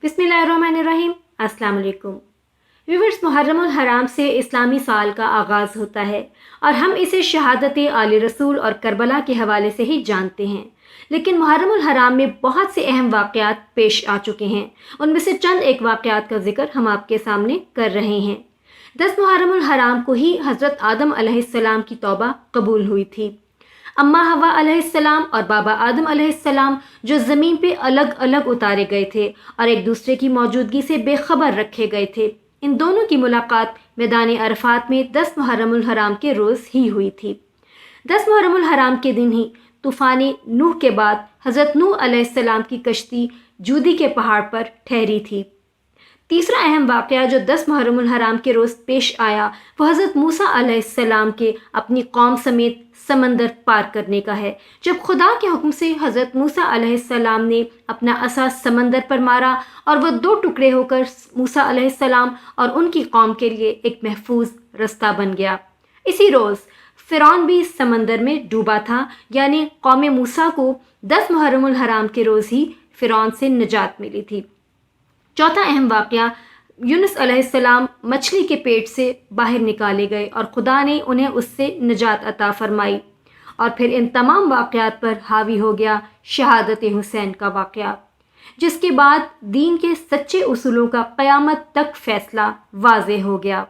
بسم اللہ الرحمن الرحیم۔ السلام علیکم ویورز، محرم الحرام سے اسلامی سال کا آغاز ہوتا ہے اور ہم اسے شہادت آل رسول اور کربلا کے حوالے سے ہی جانتے ہیں، لیکن محرم الحرام میں بہت سے اہم واقعات پیش آ چکے ہیں۔ ان میں سے چند ایک واقعات کا ذکر ہم آپ کے سامنے کر رہے ہیں۔ 10 محرم الحرام کو ہی حضرت آدم علیہ السلام کی توبہ قبول ہوئی تھی۔ اماں حوا علیہ السلام اور بابا آدم علیہ السلام جو زمین پہ الگ الگ اتارے گئے تھے اور ایک دوسرے کی موجودگی سے بے خبر رکھے گئے تھے، ان دونوں کی ملاقات میدان عرفات میں 10 محرم الحرام کے روز ہی ہوئی تھی۔ 10 محرم الحرام کے دن ہی طوفان نوح کے بعد حضرت نوح علیہ السلام کی کشتی جودی کے پہاڑ پر ٹھہری تھی۔ تیسرا اہم واقعہ جو 10 محرم الحرام کے روز پیش آیا وہ حضرت موسیٰ علیہ السلام کے اپنی قوم سمیت سمندر پار کرنے کا ہے، جب خدا کے حکم سے حضرت موسیٰ علیہ السلام نے اپنا عصا سمندر پر مارا اور وہ 2 ٹکڑے ہو کر موسیٰ علیہ السلام اور ان کی قوم کے لیے ایک محفوظ رستہ بن گیا۔ اسی روز فرعون بھی سمندر میں ڈوبا تھا، یعنی قوم موسیٰ کو 10 محرم الحرام کے روز ہی فرعون سے نجات ملی تھی۔ چوتھا اہم واقعہ، یونس علیہ السلام مچھلی کے پیٹ سے باہر نکالے گئے اور خدا نے انہیں اس سے نجات عطا فرمائی، اور پھر ان تمام واقعات پر حاوی ہو گیا شہادت حسین کا واقعہ، جس کے بعد دین کے سچے اصولوں کا قیامت تک فیصلہ واضح ہو گیا۔